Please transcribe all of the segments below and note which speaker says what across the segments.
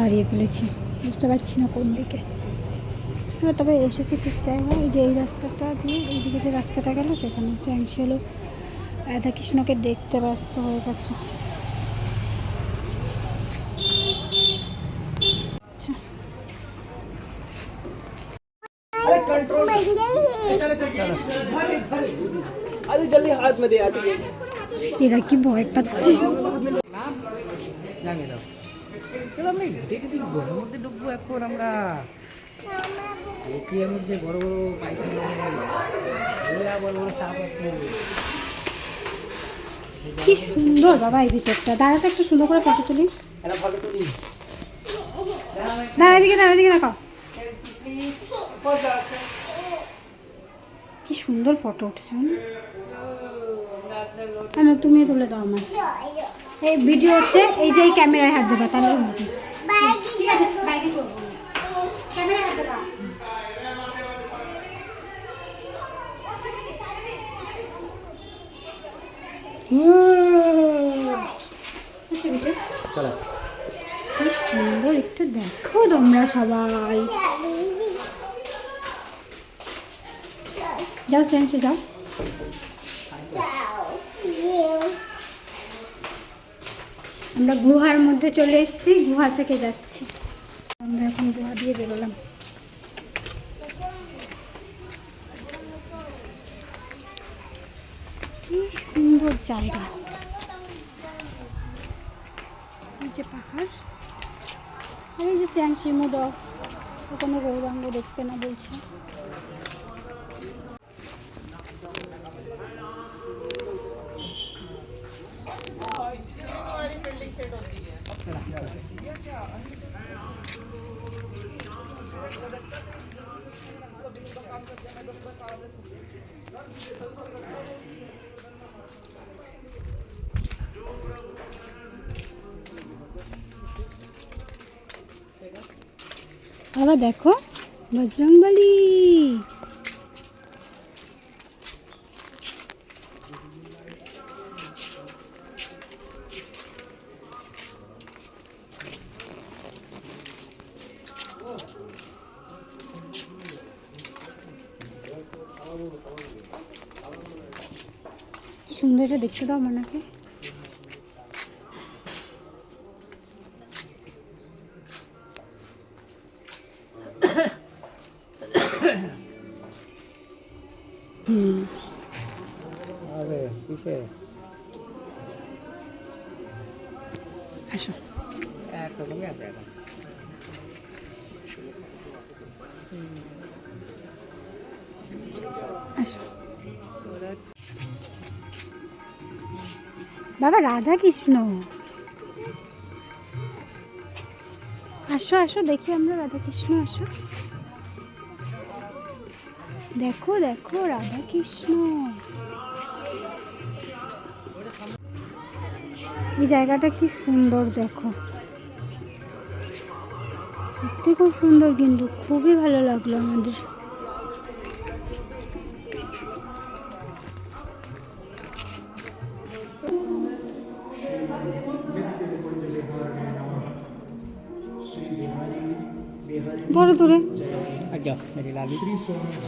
Speaker 1: হারিয়ে ফেলেছি, বুঝতে পারছি না কোন দিকে। তবে এসেছি ঠিক জায়গায়। এই যে এই রাস্তাটা দিয়ে এইদিকে যে রাস্তাটা গেল সেখানে শ্যাংশি হলো রাধাকৃষ্ণকে দেখতে ব্যস্ত হয়ে গেছে। এরা কি ভয় পাচ্ছে।
Speaker 2: চলো আমরা হেঁটে হেঁটে ঘরের মধ্যে ঢুকবো এখন আমরা। এর মধ্যে বড় বড় পাইখানা, বড় বড় সাপ আছে।
Speaker 1: কি সুন্দর বাবা এই ভিতরটা। দাঁড়াতে একটু সুন্দর করে ফটো তুলি।
Speaker 2: ফটো তুলি।
Speaker 1: দাঁড়া দিকে দেখাও। কি সুন্দর ফটো উঠছে। কেন তুমি তুলে দাও আমার এই ভিডিও হচ্ছে। এই যে এই ক্যামেরায় হাত দেবা তাহলে ঠিক আছে। বাইরে চলবো ক্যামেরায় হাত দেবা।
Speaker 2: চলো
Speaker 1: কি সুন্দর একটু দেখো তোমরা সবাই। যাও সেন্সে যাও। আমরা গুহার মধ্যে চলে এসেছি, গুহা থেকে যাচ্ছি। আমরা এখন গুহা দিয়ে বেরোলাম। কি সুন্দর জায়গা। এই যে পাহাড় আর এই যে শ্যাংশি মুড অফ। ওখানে গৌরাঙ্গ দেখতে না বলছে। আবার দেখো বজরংবলী। কি সুন্দর এটা দেখতে দাও মনাকে।
Speaker 2: আরে কিসে
Speaker 1: আসো।
Speaker 2: একরকমই আছে এখন।
Speaker 1: আসো বাবা রাধা কৃষ্ণ। আসো আসো দেখি আমরা রাধা কৃষ্ণ। আসো দেখো দেখো রাধা কৃষ্ণ। এই জায়গাটা কি সুন্দর দেখো, সত্যি খুব সুন্দর, কিন্তু খুবই ভালো লাগলো আমাদের। ধরো দূরে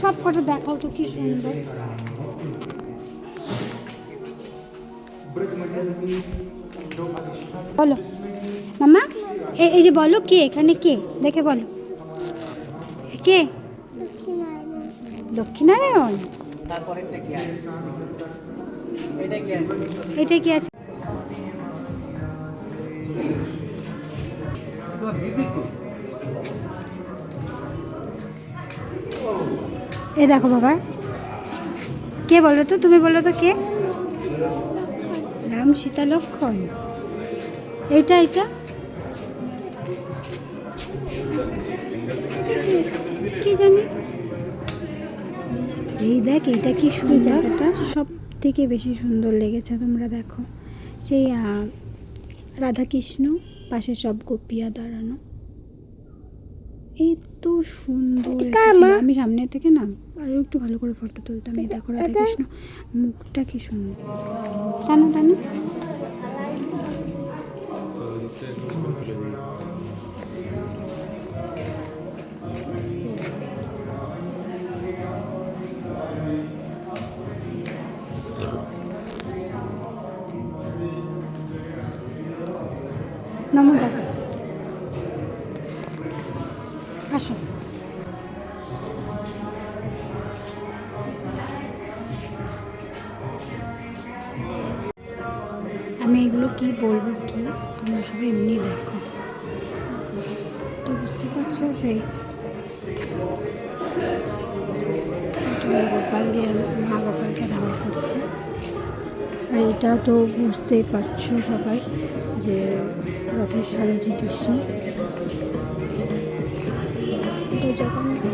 Speaker 1: সব কটা দেখাও তো কি সুন্দর। বলো মামা, এই যে বলো কে এখানে, কে দেখে বলো কে? লক্ষ্মীনারায়ণ। এটা কি আছে? এ দেখো বাবা, কে বলো তো, তুমি বলো তো কে? রাম সীতা লক্ষণ। এইটা এটা কি জানি। এই দেখ এটা কি সুন্দর, এটা সব থেকে বেশি সুন্দর লেগেছে। তোমরা দেখো সেই রাধাকৃষ্ণ পাশে সব গোপিয়া দাঁড়ানো, এত সুন্দর। আমি সামনে থেকে না আরো একটু ভালো করে ফটো তুলতাম। এই দেখো রাধাকৃষ্ণ মুখটা কি সুন্দর। টানো টানো। নমো বাবা, আসো। আমি এগুলো কি বলবো, কি তোমরা সবাই এমনি দেখো, তো বুঝতে পারছো সেই গোপালকে, মা গোপালকে ধারণ করছে। আর এটা তো বুঝতেই পারছো সবাই যে রথের সারথি কৃষ্ণ, এটা জগন্নাথ।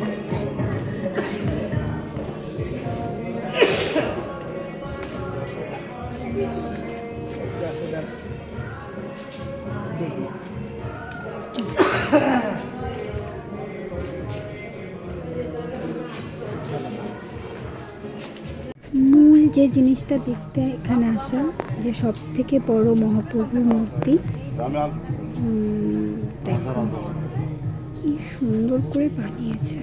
Speaker 1: মূল যে জিনিসটা দেখতে এখানে আসা, যে সব থেকে বড় মহাপ্রভুর মূর্তি, দেখো কি সুন্দর করে বানিয়েছে।